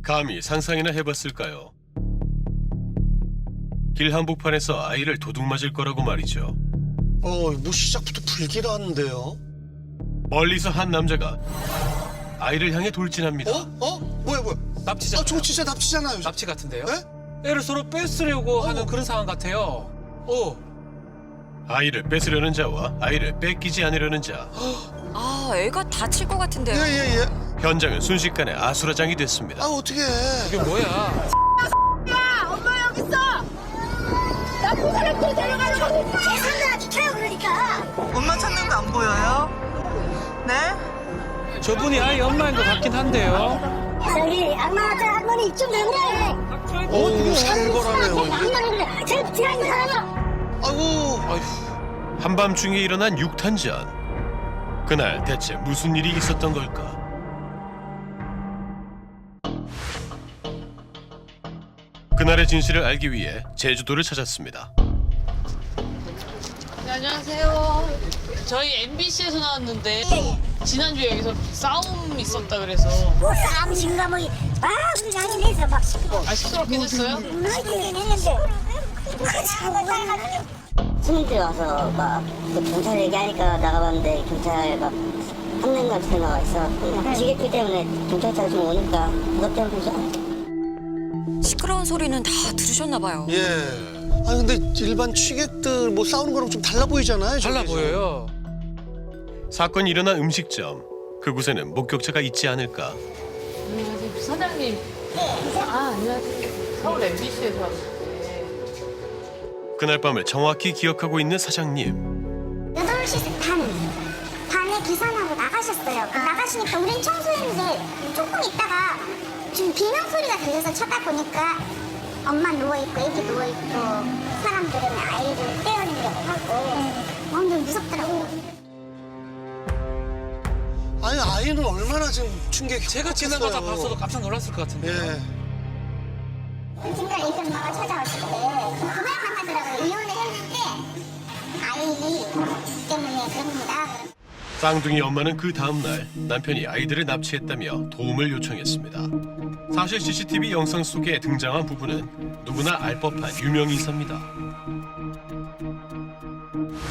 감히 상상이나 해봤을까요? 길 한복판에서 아이를 도둑 맞을 거라고 말이죠. 뭐 시작부터 불길한데요? 멀리서 한 남자가 아이를 향해 돌진합니다. 뭐야? 납치잖아요. 저거 진짜 납치잖아요. 납치 같은데요? 네? 애를 서로 뺏으려고 하는 그런 상황 같아요. 아이를 뺏으려는 자와 아이를 뺏기지 않으려는 자. 아, 애가 다칠 것 같은데요. 예. 현장은 순식간에 아수라장이 됐습니다. 어떻게 해? 이게 뭐야? 엄마 여기 있어! 나 그 사람들 데려가려고 계산나 비켜요 그러니까. 엄마 찾는 거 안 보여요? 네? 저분이 아이 엄마인 것 같긴 한데요. 저기 악마 같은 할머니 이쪽 왜 그래? 살벌하네요. 악마는 그래. 제 뒤에 있는 사람아. 아이고. 한밤중에 일어난 육탄전. 그날 대체 무슨 일이 있었던 걸까? 그날의 진실을 알기 위해 제주도를 찾았습니다. 네, 안녕하세요. 저희 MBC에서 나왔는데 지난주에 여기서 싸움 있었다 그래서 뭐 싸움인가 뭐. 그게 아니래서 막. 시끄럽긴 했어요? 나이긴 했는데. 손님들이 와서 막그 경찰 얘기하니까 나가봤는데 경찰 막 한 명 같은 데 나와 있어. 지게길 때문에 경찰차 좀 오니까 그것 때문에 좀 시끄러운 소리는 다 들으셨나 봐요. 예. 근데 일반 취객들 뭐 싸우는 거랑 좀 달라 보이잖아요. 달라 저기. 보여요. 사건이 일어난 음식점. 그곳에는 목격자가 있지 않을까? 안녕하세요. 사장님. 안녕하세요. 서울 MBC에서 왔는데 그날 밤을 정확히 기억하고 있는 사장님. 8시 반에 계산하고 나가셨어요. 나가시니까 우린 청소했는데 조금 있다가 지금 비명 소리가 들려서 쳐다보니까 엄마 누워있고 애기 누워있고 사람들은 아이를 떼어내려고 하고 완전 무섭더라고요. 아이는 얼마나 지금 충격이 제가 지나가다 봤어도 깜짝 놀랐을 것 같은데. 중간에 애기 엄마가 찾아왔을 때 그걸 강하더라고요. 이혼을 했는데 아이 때문에 그럽니다. 쌍둥이 엄마는 그 다음날 남편이 아이들을 납치했다며 도움을 요청했습니다. 사실 CCTV 영상 속에 등장한 부부는 누구나 알 법한 유명인사입니다.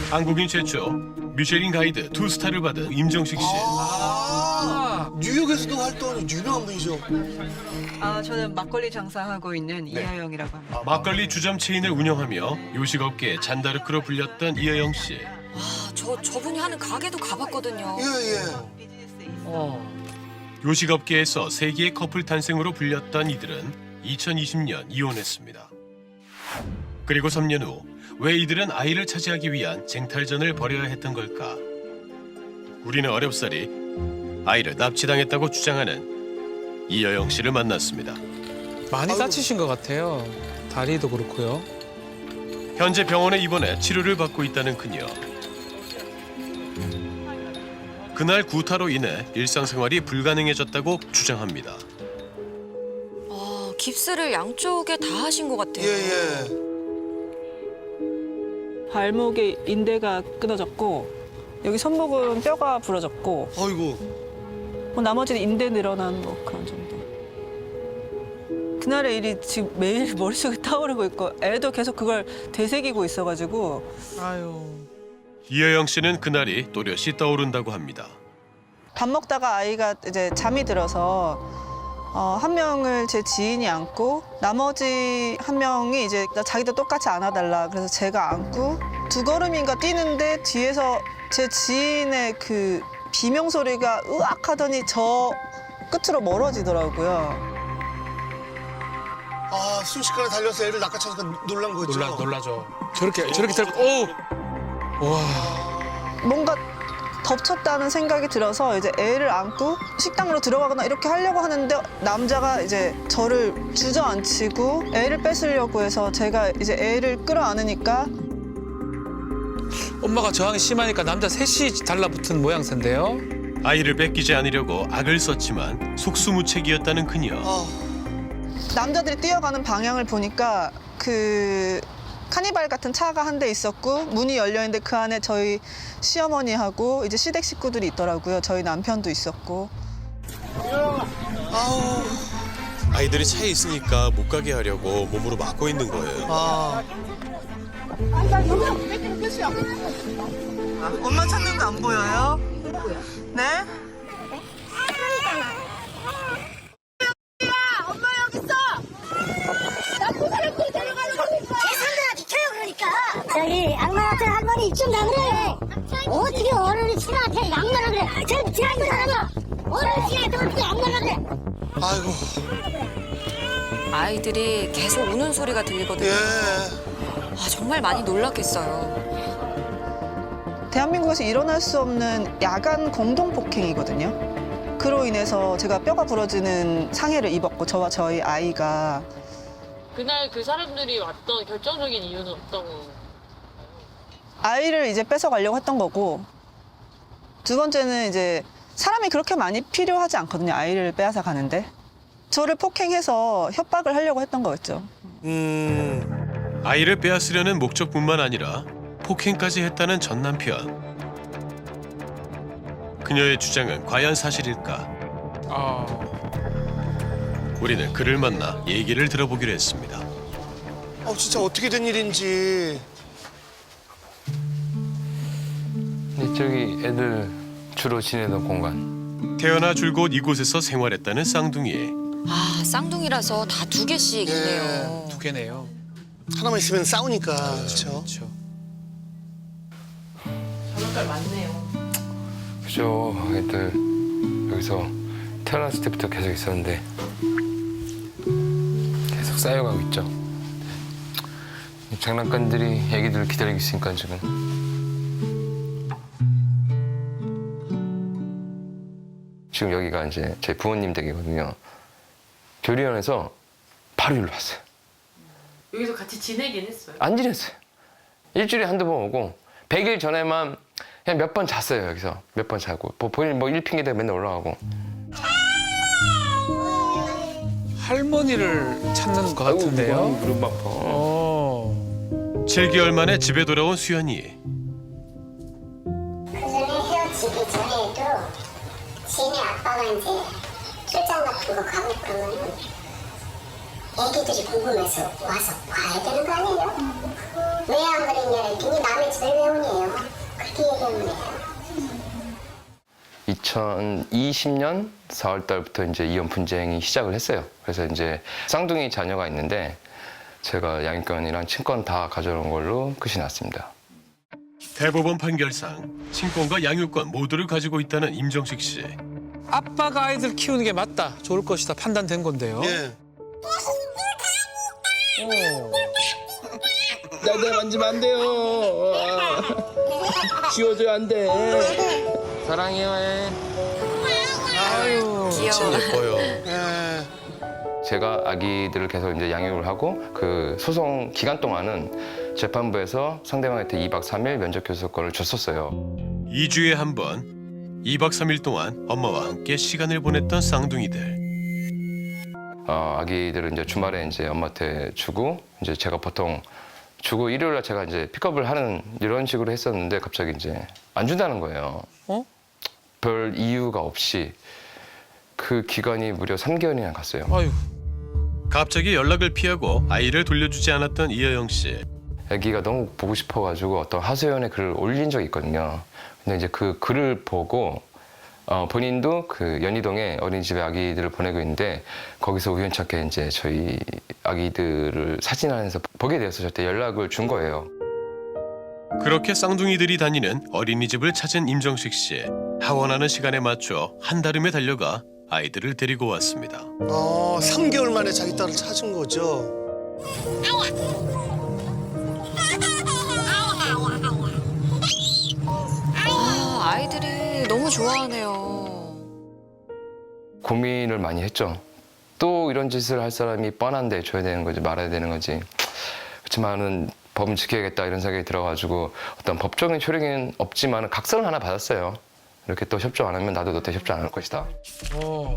한국인 최초 미쉐린 가이드 2스타를 받은 임정식 씨. 뉴욕에서도 활동하는 유명한 분이죠. 저는 막걸리 장사하고 있는 이하영이라고 합니다. 막걸리 주점 체인을 운영하며 요식업계의 잔다르크로 불렸던 이하영 씨. 저분이 하는 가게도 가봤거든요. 요식업계에서 세계의 커플 탄생으로 불렸던 이들은 2020년 이혼했습니다. 그리고 3년 후 왜 이들은 아이를 차지하기 위한 쟁탈전을 벌여야 했던 걸까? 우리는 어렵사리 아이를 납치당했다고 주장하는 이여영 씨를 만났습니다. 많이 다치신 것 같아요. 다리도 그렇고요. 현재 병원에 입원해 치료를 받고 있다는 그녀. 그날 구타로 인해 일상생활이 불가능해졌다고 주장합니다. 깁스를 양쪽에 다 하신 것 같아요. 발목에 인대가 끊어졌고 여기 손목은 뼈가 부러졌고 아이고. 나머지는 인대 늘어난 뭐 그런 정도. 그날의 일이 지금 매일 머릿속에 타오르고 있고 애도 계속 그걸 되새기고 있어가지고. 이여영 씨는 그날이 또렷이 떠오른다고 합니다. 밥 먹다가 아이가 이제 잠이 들어서 한 명을 제 지인이 안고 나머지 한 명이 이제 자기도 똑같이 안아달라 그래서 제가 안고 2걸음인가 뛰는데 뒤에서 제 지인의 그 비명 소리가 으악 하더니 저 끝으로 멀어지더라고요. 순식간에 달려서 애를 낚아채니까 놀란 거죠. 놀라죠. 저렇게 오! 와. 뭔가 덮쳤다는 생각이 들어서 이제 애를 안고 식당으로 들어가거나 이렇게 하려고 하는데 남자가 이제 저를 주저앉히고 애를 뺏으려고 해서 제가 이제 애를 끌어안으니까 엄마가 저항이 심하니까 남자 셋이 달라붙은 모양새인데요. 아이를 뺏기지 않으려고 악을 썼지만 속수무책이었다는 그녀. 남자들이 뛰어가는 방향을 보니까 그 카니발 같은 차가 한 대 있었고 문이 열려 있는데 그 안에 저희 시어머니하고 이제 시댁 식구들이 있더라고요. 저희 남편도 있었고. 아이들이 차에 있으니까 못 가게 하려고 몸으로 막고 있는 거예요. 아, 엄마 찾는 거 안 보여요? 네? 저기 악마 같은 할머니 좀 나그래. 어떻게 어른이 친구한테 양말을 그래. 저 지랄도 잘하나. 어른이 친구한테 어떻게 양말을 그래. 아이고, 아이들이 계속 우는 소리가 들리거든요. 예. 아, 정말 많이 놀랐겠어요. 대한민국에서 일어날 수 없는 야간 공동 폭행이거든요. 그로 인해서 제가 뼈가 부러지는 상해를 입었고 저와 저희 아이가 그날 그 사람들이 왔던 결정적인 이유는 어떤 거? 아이를 이제 뺏어가려고 했던 거고 두 번째는 이제 사람이 그렇게 많이 필요하지 않거든요. 아이를 빼앗아 가는데 저를 폭행해서 협박을 하려고 했던 거였죠. 아이를 빼앗으려는 목적뿐만 아니라 폭행까지 했다는 전 남편. 그녀의 주장은 과연 사실일까? 우리는 그를 만나 얘기를 들어보기로 했습니다. 진짜 어떻게 된 일인지. 저기 애들 주로 지내던 공간. 태어나 줄곧 이곳에서 생활했다는 쌍둥이. 아, 쌍둥이라서 다 2개씩이네요. 2개네요. 하나만 있으면 싸우니까, 그렇죠. 저녁갈 많네요. 그죠. 애들 여기서 태어났을 때부터 계속 있었는데 계속 쌓여가고 있죠. 장난감들이 애기들을 기다리고 있으니까 지금. 지금 여기가 이제 제 부모님 댁이거든요. 교리원에서 바로 일로 왔어요. 여기서 같이 지내긴 했어요. 안 지냈어요. 일주일에 한두 번 오고 100일 전에만 그냥 몇 번 잤어요. 여기서 몇 번 자고 본인 뭐 일 핑계대고 맨날 올라가고. 할머니를 찾는 것 같은데요. 무릎 아파. 7개월 만에 집에 돌아온 수연이. 그 전에 헤어지기 전에도 지인의 아빠가 이제 출장 같은 거 가고 그러면 애기들이 궁금해서 와서 봐야 되는 거 아니에요? 왜 안 그랬냐 했더니 남의 집에 왜 오냐요? 그렇게 얘기하면 돼요. 2020년 4월 달부터 이제 이혼 분쟁이 시작을 했어요. 그래서 이제 쌍둥이 자녀가 있는데 제가 양육권이랑 친권 다 가져온 걸로 끝이 났습니다. 대법원 판결상 친권과 양육권 모두를 가지고 있다는 임정식 씨. 아빠가 아이들 키우는 게 맞다, 좋을 것이다 판단된 건데요. 예. 내 만지면 안 돼요. 지워줘야 안 돼. 사랑해요. 아유, 귀여워. 예뻐요. 예. 제가 아기들을 계속 이제 양육을 하고 그 소송 기간 동안은 재판부에서 상대방한테 2박 3일 면접 교섭권을 줬었어요. 2주에 한 번 2박 3일 동안 엄마와 함께 시간을 보냈던 쌍둥이들. 아기들을 이제 주말에 이제 엄마한테 주고 이제 제가 보통 주고 일요일 날 제가 이제 픽업을 하는 이런 식으로 했었는데 갑자기 이제 안 준다는 거예요. 별 이유가 없이 그 기간이 무려 3개월이나 갔어요. 아유. 갑자기 연락을 피하고 아이를 돌려주지 않았던 이여영 씨. 아기가 너무 보고 싶어가지고 어떤 하소연에 글을 올린 적이 있거든요. 근데 이제 그 글을 보고 본인도 그 연희동에 어린이집에 아기들을 보내고 있는데 거기서 우연찮게 이제 저희 아기들을 사진 안에서 보게 되어서 저한테 연락을 준 거예요. 그렇게 쌍둥이들이 다니는 어린이집을 찾은 임정식 씨. 하원하는 시간에 맞춰 한달음에 달려가 아이들을 데리고 왔습니다. 3개월 만에 자기 딸을 찾은 거죠. 아, 아이들이 너무 좋아하네요. 고민을 많이 했죠. 또 이런 짓을 할 사람이 뻔한데 줘야 되는 거지 말아야 되는 거지. 그렇지만은 법은 지켜야겠다 이런 생각이 들어가지고 어떤 법적인 효력은 없지만 각서를 하나 받았어요. 이렇게 또 협조 안 하면 나도 너한테 협조 안 할 것이다.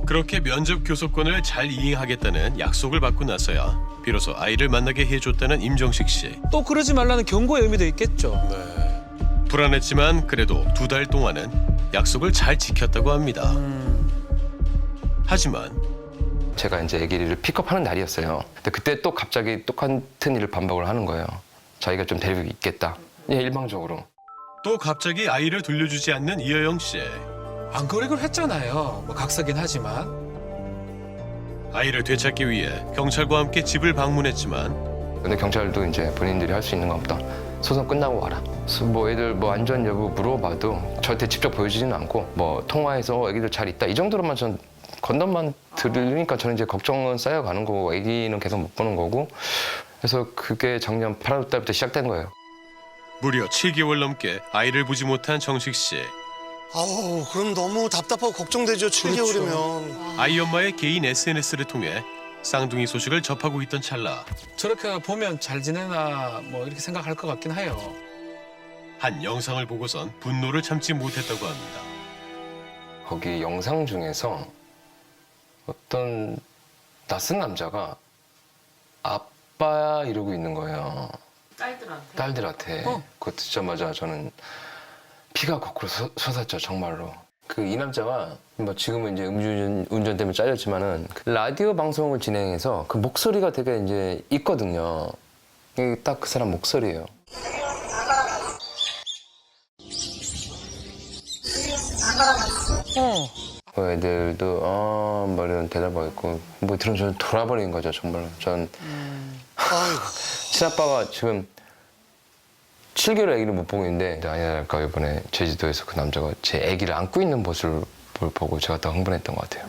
그렇게 면접 교섭권을 잘 이행하겠다는 약속을 받고 나서야 비로소 아이를 만나게 해줬다는 임정식 씨. 또 그러지 말라는 경고의 의미도 있겠죠. 불안했지만 그래도 2달 동안은 약속을 잘 지켰다고 합니다. 하지만 제가 이제 아기를 픽업하는 날이었어요. 근데 그때 또 갑자기 똑같은 일을 반복을 하는 거예요. 자기가 좀 데리고 있겠다. 예, 일방적으로. 또 갑자기 아이를 돌려주지 않는 이여영 씨. 안 그러기로 했잖아요. 뭐 각서긴 하지만. 아이를 되찾기 위해 경찰과 함께 집을 방문했지만 근데 경찰도 이제 본인들이 할 수 있는 건 없다. 소송 끝나고 와라. 뭐 애들 뭐 안전 여부 물어봐도 저한테 직접 보여주지는 않고 뭐 통화해서 애기들 잘 있다 이 정도로만 전 건담만 들으니까 저는 이제 걱정은 쌓여가는 거고 애기는 계속 못 보는 거고 그래서 그게 작년 8월 달부터 시작된 거예요. 무려 7개월 넘게 아이를 보지 못한 정식 씨. 아우, 그럼 너무 답답하고 걱정되죠, 7개월이면. 아이 엄마의 개인 SNS를 통해 쌍둥이 소식을 접하고 있던 찰나 저렇게 보면 잘 지내나 뭐 이렇게 생각할 것 같긴 해요. 한 영상을 보고선 분노를 참지 못했다고 합니다. 거기 영상 중에서 어떤 낯선 남자가 아빠야 이러고 있는 거예요. 딸들한테. 그거 듣자마자 저는 피가 거꾸로 솟았죠, 정말로. 이 남자가 뭐 지금은 이제 음주운전 때문에 잘렸지만은 그 라디오 방송을 진행해서 그 목소리가 되게 이제 있거든요. 딱 그 사람 목소리예요. 애들도 뭐 이런 대답하고 있고 뭐 들으면 저는 돌아버린 거죠, 정말로. 전 친아빠가 지금 7개월 아기를 못 보고 있는데 아니랄까 이번에 제주도에서 그 남자가 제 아기를 안고 있는 모습을 보고 제가 더 흥분했던 것 같아요.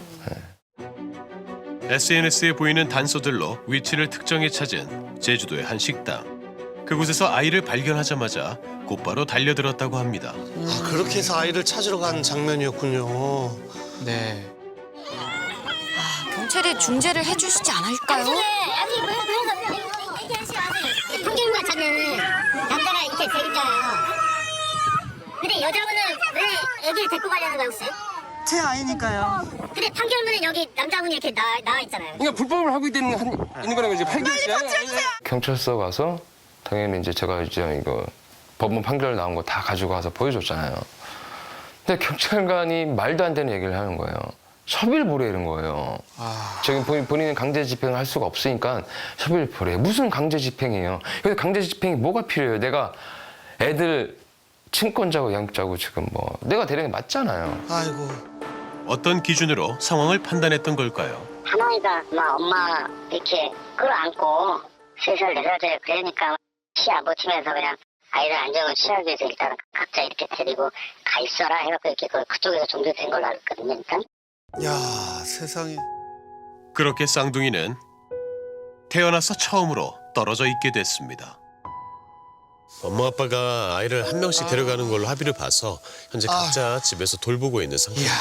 SNS에 보이는 단서들로 위치를 특정해 찾은 제주도의 한 식당. 그곳에서 아이를 발견하자마자 곧바로 달려들었다고 합니다. 아, 그렇게 해서 아이를 찾으러 간 장면이었군요. 네. 경찰이 중재를 해주시지 않을까요? 판결문 자면 남자가 이렇게 데리잖아요. 근데 여자분은 왜 애기를 데리고 가려는 거야 혹시? 제 아이니까요. 근데 판결문은 여기 남자분이 이렇게 나와 있잖아요. 그러니까 불법을 하고 있는 거는 이제 8개월째. 경찰서 가서 당연히 이제 제가 이제 이거 법원 판결 나온 거 다 가지고 가서 보여줬잖아요. 근데 경찰관이 말도 안 되는 얘기를 하는 거예요. 섭일보래 이런 거예요. 저기 본인은 강제 집행을 할 수가 없으니까 섭일보래. 무슨 강제 집행이에요? 그래서 강제 집행이 뭐가 필요해요? 내가 애들 친권자고 양육자고 지금 뭐 내가 데리는 게 맞잖아요. 아이고. 어떤 기준으로 상황을 판단했던 걸까요? 하나이가 막 엄마 이렇게 끌어안고 3살, 4살짜리 그러니까 시 안 버티면서 그냥 아이를 안정을 취하기 위해서 일단 각자 이렇게 데리고 가 있어라 해갖고 이렇게 그쪽에서 종료된 걸로 알았거든요, 일단. 야, 세상에. 그렇게 쌍둥이는 태어나서 처음으로 떨어져 있게 됐습니다. 엄마 아빠가 아이를 한 명씩 데려가는 걸로 합의를 봐서 현재 각자 집에서 돌보고 있는 상태입니다.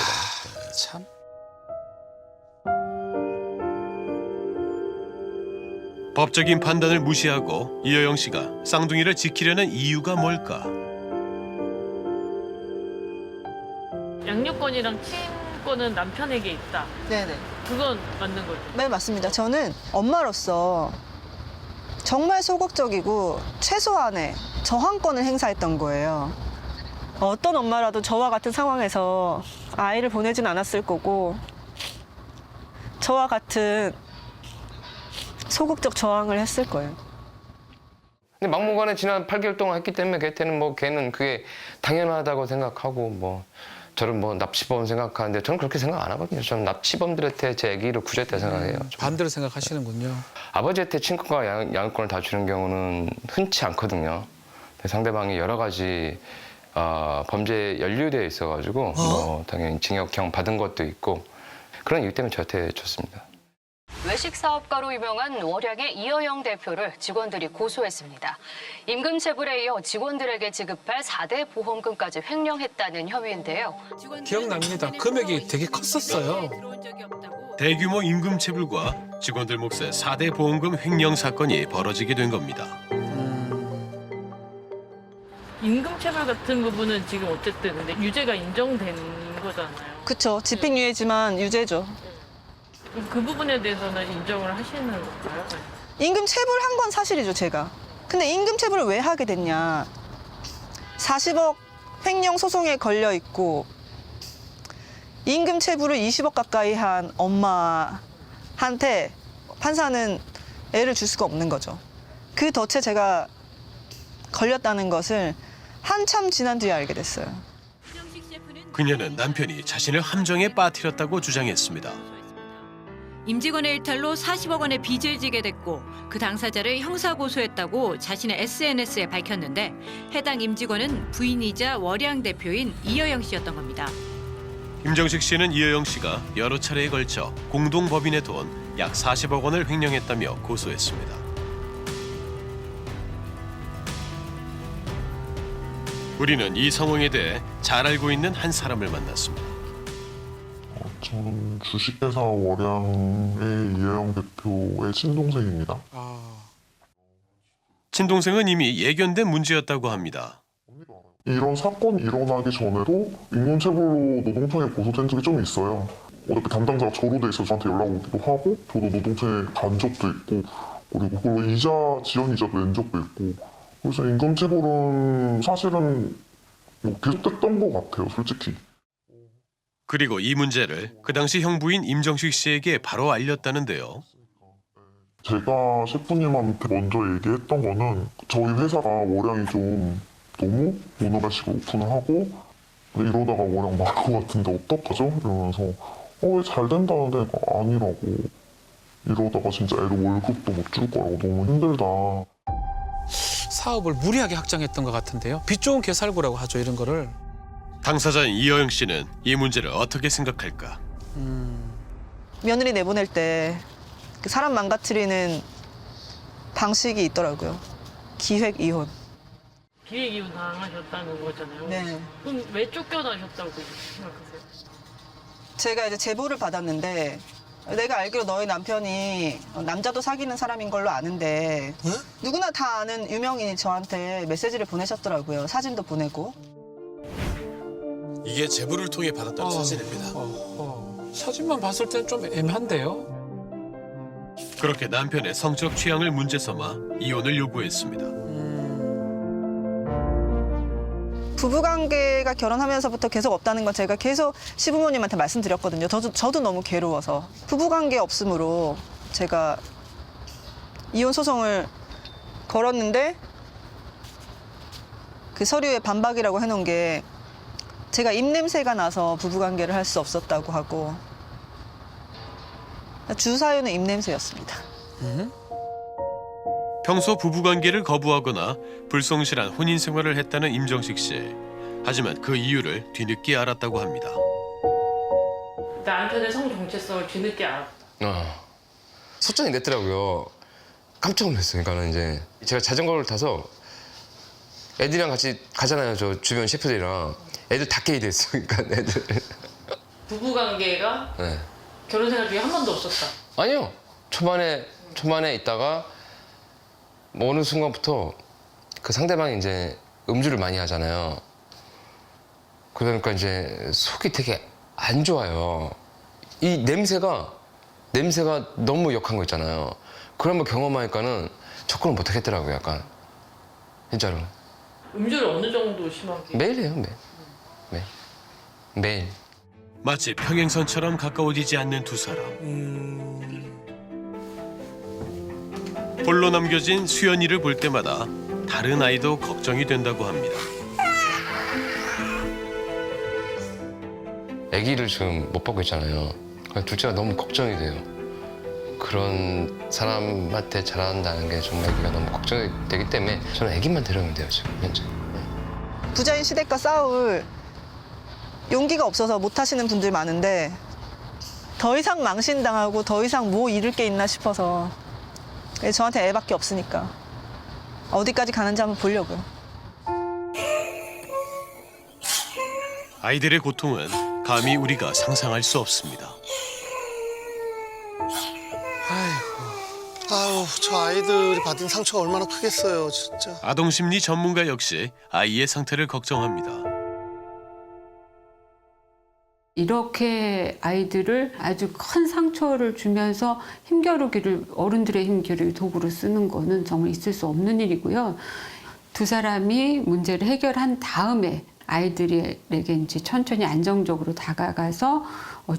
참. 법적인 판단을 무시하고 이여영 씨가 쌍둥이를 지키려는 이유가 뭘까? 양육권이랑 친권은 남편에게 있다. 네네. 그건 맞는 거죠. 네, 맞습니다. 저는 엄마로서 정말 소극적이고 최소한의 저항권을 행사했던 거예요. 어떤 엄마라도 저와 같은 상황에서 아이를 보내진 않았을 거고 저와 같은 소극적 저항을 했을 거예요. 근데 막무가내 지난 8개월 동안 했기 때문에 걔는 그게 당연하다고 생각하고 뭐 저를 뭐 납치범 생각하는데 저는 그렇게 생각 안 하거든요. 저는 납치범들한테 제 아기를 구조했다 생각해요. 반대로 생각하시는군요. 아버지한테 친권과 양육권을 다 주는 경우는 흔치 않거든요. 상대방이 여러 가지 범죄에 연루되어 있어가지고 뭐 당연히 징역형 받은 것도 있고 그런 이유 때문에 저한테 줬습니다. 외식 사업가로 유명한 월양의 이여영 대표를 직원들이 고소했습니다. 임금 체불에 이어 직원들에게 지급할 4대 보험금까지 횡령했다는 혐의인데요. 기억납니다. 금액이 되게 컸었어요. 대규모 임금 체불과 직원들 몫의 4대 보험금 횡령 사건이 벌어지게 된 겁니다. 임금 체불 같은 부분은 지금 어쨌든 근데 유죄가 인정된 거잖아요. 그쵸. 집행유예지만 유죄죠. 그 부분에 대해서는 인정을 하시는 건가요? 임금 체불한 건 사실이죠, 제가. 근데 임금 체불을 왜 하게 됐냐. 40억 횡령 소송에 걸려 있고 임금 체불을 20억 가까이 한 엄마가 한테 판사는 애를 줄 수가 없는 거죠. 그 덫에 제가 걸렸다는 것을 한참 지난 뒤에 알게 됐어요. 그녀는 남편이 자신을 함정에 빠뜨렸다고 주장했습니다. 임직원의 일탈로 40억 원의 빚을 지게 됐고 그 당사자를 형사고소했다고 자신의 SNS에 밝혔는데 해당 임직원은 부인이자 월양 대표인 이여영 씨였던 겁니다. 임정식 씨는 이여영 씨가 여러 차례에 걸쳐 공동법인의 돈 약 40억 원을 횡령했다며 고소했습니다. 우리는 이 상황에 대해 잘 알고 있는 한 사람을 만났습니다. 저는 주식회사 월양의 이여영 대표의 친동생입니다. 친동생은 이미 예견된 문제였다고 합니다. 이런 사건이 일어나기 전에도 인권체불로 노동청에 고소된 적이 좀 있어요. 어차피 담당자가 저로 돼 있어서 저한테 연락 오기도 하고 저도 노동청에 간 적도 있고 그리고 그걸로 이자, 지연 이자도 낸 적도 있고 그래서 인권체불은 사실은 뭐 계속됐던 것 같아요, 솔직히. 그리고 이 문제를 그 당시 형부인 임정식 씨에게 바로 알렸다는데요. 제가 셰프님한테 먼저 얘기했던 거는 저희 회사가 월양이 좀 너무 모노라식으로 오픈을 하고 이러다가 월양 망할 것 같은데 어떡하죠? 이러면서 왜 잘 된다는데 아니라고 이러다가 진짜 애를 월급도 못 줄 거라고 너무 힘들다. 사업을 무리하게 확장했던 것 같은데요. 빚 좋은 개살구라고 하죠, 이런 거를. 당사자인 이여영 씨는 이 문제를 어떻게 생각할까? 며느리 내보낼 때 그 사람 망가뜨리는 방식이 있더라고요. 기획 이혼. 기획 이혼 당하셨다는 거잖아요. 네. 그럼 왜 쫓겨나셨다고 생각하세요? 제가 이제 제보를 받았는데 내가 알기로 너희 남편이 남자도 사귀는 사람인 걸로 아는데 누구나 다 아는 유명인이 저한테 메시지를 보내셨더라고요. 사진도 보내고. 이게 제보를 통해 받았던 사진입니다. 사진만 봤을 때는 좀 애매한데요. 그렇게 남편의 성적 취향을 문제 삼아 이혼을 요구했습니다. 부부관계가 결혼하면서부터 계속 없다는 건 제가 계속 시부모님한테 말씀드렸거든요. 저도 너무 괴로워서. 부부관계 없음으로 제가 이혼 소송을 걸었는데 그 서류에 반박이라고 해놓은 게 제가 입냄새가 나서 부부관계를 할 수 없었다고 하고 주 사유는 입냄새였습니다. 평소 부부관계를 거부하거나 불성실한 혼인 생활을 했다는 임정식 씨. 하지만 그 이유를 뒤늦게 알았다고 합니다. 남편의 성 정체성을 뒤늦게 알았다. 소장이 냈더라고요. 깜짝 놀랐어요. 그러니까는 이제 제가 자전거를 타서 애들이랑 같이 가잖아요. 저 주변 셰프들이랑. 애들 다 깨이 됐어요. 그러니까 애들. 부부관계가 네. 결혼 생활 중에 한 번도 없었다. 아니요. 초반에 있다가 뭐 어느 순간부터 그 상대방이 이제 음주를 많이 하잖아요. 그러니까 이제 속이 되게 안 좋아요. 이 냄새가 너무 역한 거 있잖아요. 그런 걸 경험하니까는 접근을 못 하겠더라고요, 약간. 진짜로. 음주를 어느 정도 심하게? 매일 해요, 매일. 마치 평행선처럼 가까워지지 않는 두 사람. 홀로 남겨진 수연이를 볼 때마다 다른 아이도 걱정이 된다고 합니다. 아기를 지금 못 받고 있잖아요. 둘째가 너무 걱정이 돼요. 그런 사람한테 자란다는 게 정말 아기가 너무 걱정이 되기 때문에 저는 아기만 데려오면 돼요, 지금 현재. 부자인 시댁과 싸울 용기가 없어서 못 하시는 분들 많은데 더 이상 망신당하고 더 이상 뭐 잃을 게 있나 싶어서 저한테 애밖에 없으니까 어디까지 가는지 한번 보려고요. 아이들의 고통은 감히 우리가 상상할 수 없습니다. 아유, 저 아이들이 받은 상처가 얼마나 크겠어요, 진짜. 아동심리 전문가 역시 아이의 상태를 걱정합니다. 이렇게 아이들을 아주 큰 상처를 주면서 힘겨루기를 어른들의 힘겨루기 도구로 쓰는 거는 정말 있을 수 없는 일이고요. 두 사람이 문제를 해결한 다음에 아이들에게 이제 천천히 안정적으로 다가가서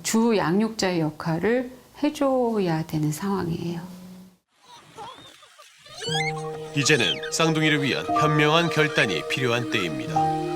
주 양육자의 역할을 해줘야 되는 상황이에요. 이제는 쌍둥이를 위한 현명한 결단이 필요한 때입니다.